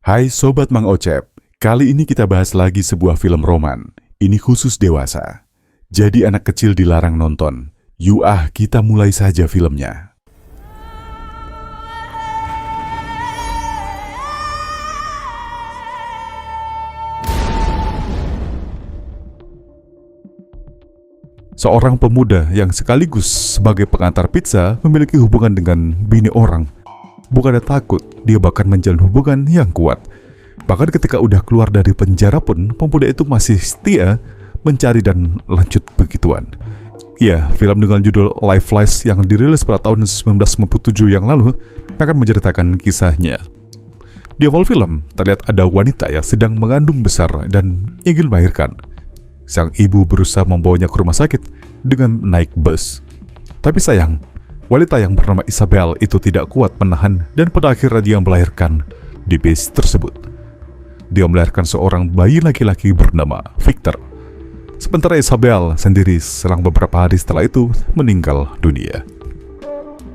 Hai Sobat Mang Ocep, kali ini kita bahas lagi sebuah film roman. Ini khusus dewasa. Jadi anak kecil dilarang nonton. Yuk kita mulai saja filmnya. Seorang pemuda yang sekaligus sebagai pengantar pizza memiliki hubungan dengan bini orang. Bukannya takut, dia bahkan menjalin hubungan yang kuat. Bahkan ketika udah keluar dari penjara pun, pemuda itu masih setia mencari dan lanjut begituan. Ya, film dengan judul Life Flies yang dirilis pada tahun 1997 yang lalu akan menceritakan kisahnya. Di awal film, terlihat ada wanita yang sedang mengandung besar dan ingin melahirkan. Sang ibu berusaha membawanya ke rumah sakit dengan naik bus. Tapi sayang, wanita yang bernama Isabel itu tidak kuat menahan dan pada akhirnya dia melahirkan di bis tersebut. Dia melahirkan seorang bayi laki-laki bernama Victor. Sementara Isabel sendiri selang beberapa hari setelah itu meninggal dunia.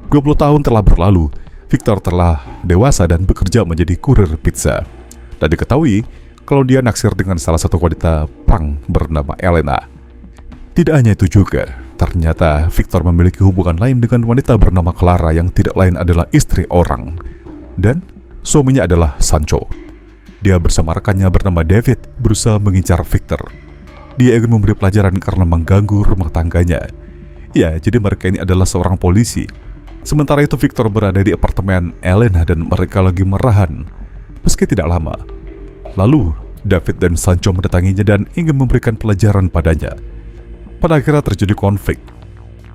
20 tahun telah berlalu, Victor telah dewasa dan bekerja menjadi kurir pizza. Dan diketahui kalau dia naksir dengan salah satu wanita pang bernama Elena. Tidak hanya itu juga, ternyata Victor memiliki hubungan lain dengan wanita bernama Clara yang tidak lain adalah istri orang. Dan suaminya adalah Sancho. Dia bersama rekannya bernama David berusaha mengincar Victor. Dia ingin memberi pelajaran karena mengganggu rumah tangganya. Ya, jadi mereka ini adalah seorang polisi. Sementara itu Victor berada di apartemen Elena dan mereka lagi marahan. Meski tidak lama, lalu David dan Sancho mendatanginya dan ingin memberikan pelajaran padanya. Pada akhirnya terjadi konflik.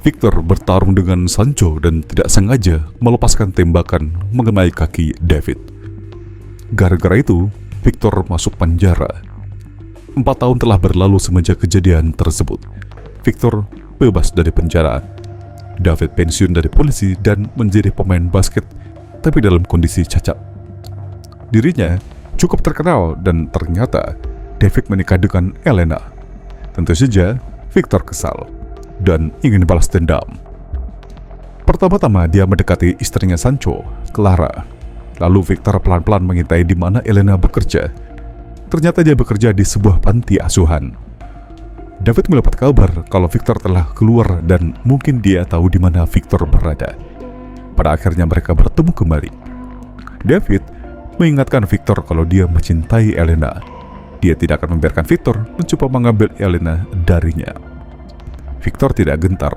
Victor bertarung dengan Sancho dan tidak sengaja melepaskan tembakan mengenai kaki David. Gara-gara itu, Victor masuk penjara. 4 tahun telah berlalu semenjak kejadian tersebut. Victor bebas dari penjara. David pensiun dari polisi dan menjadi pemain basket, tapi dalam kondisi cacat. Dirinya cukup terkenal dan ternyata David menikah dengan Elena. Tentu saja Victor kesal dan ingin balas dendam. Pertama-tama dia mendekati istrinya Sancho, Clara. Lalu Victor pelan-pelan mengintai di mana Elena bekerja. Ternyata dia bekerja di sebuah panti asuhan. David mendapat kabar kalau Victor telah keluar dan mungkin dia tahu di mana Victor berada. Pada akhirnya mereka bertemu kembali. David mengingatkan Victor kalau dia mencintai Elena. Dia tidak akan membiarkan Victor mencoba mengambil Elena darinya. Victor tidak gentar.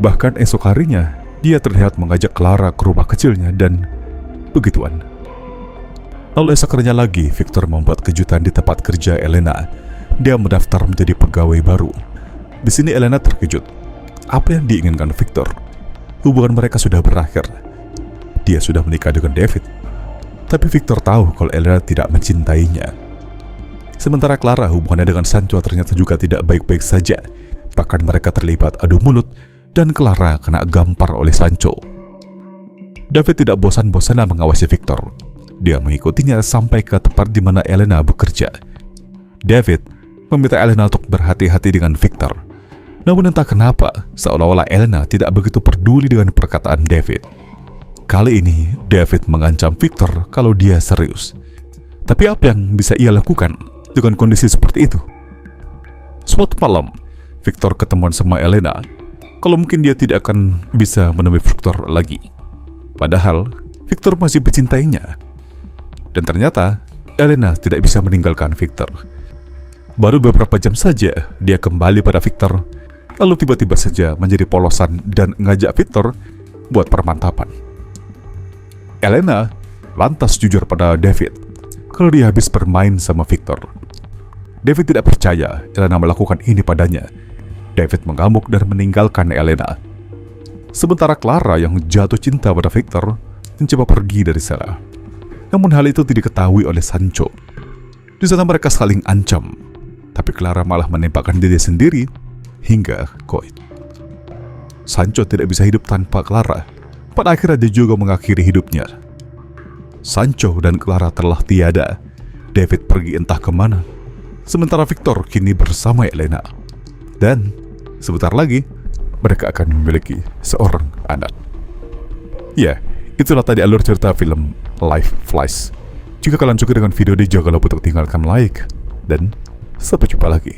Bahkan esok harinya, dia terlihat mengajak Clara ke rumah kecilnya dan begituan. Lalu esok harinya lagi, Victor membuat kejutan di tempat kerja Elena. Dia mendaftar menjadi pegawai baru. Di sini Elena terkejut. Apa yang diinginkan Victor? Hubungan mereka sudah berakhir. Dia sudah menikah dengan David. Tapi Victor tahu kalau Elena tidak mencintainya. Sementara Clara hubungannya dengan Sancho ternyata juga tidak baik-baik saja. Bahkan mereka terlibat adu mulut dan Clara kena gampar oleh Sancho. David tidak bosan-bosannya mengawasi Victor. Dia mengikutinya sampai ke tempat di mana Elena bekerja. David meminta Elena untuk berhati-hati dengan Victor. Namun entah kenapa, seolah-olah Elena tidak begitu peduli dengan perkataan David. Kali ini, David mengancam Victor kalau dia serius. Tapi apa yang bisa ia lakukan dengan kondisi seperti itu? Suatu malam, Victor ketemuan sama Elena. Kalau mungkin dia tidak akan bisa menemui Victor lagi. Padahal, Victor masih mencintainya. Dan ternyata, Elena tidak bisa meninggalkan Victor. Baru beberapa jam saja, dia kembali pada Victor. Lalu tiba-tiba saja menjadi polosan dan ngajak Victor buat permantapan. Elena lantas jujur pada David kalau dia habis bermain sama Victor. David tidak percaya Elena melakukan ini padanya. David mengamuk dan meninggalkan Elena. Sementara Clara yang jatuh cinta pada Victor mencoba pergi dari sana. Namun hal itu tidak diketahui oleh Sancho. Di sana mereka saling ancam, tapi Clara malah menembakkan diri sendiri hingga koit. Sancho tidak bisa hidup tanpa Clara. Pada akhirnya dia juga mengakhiri hidupnya. Sancho dan Clara telah tiada. David pergi entah kemana. Sementara Victor kini bersama Elena. Dan sebentar lagi mereka akan memiliki seorang anak. Ya, itulah tadi alur cerita film Life Flies. Jika kalian suka dengan video ini, jangan lupa untuk tinggalkan like. Dan sampai jumpa lagi.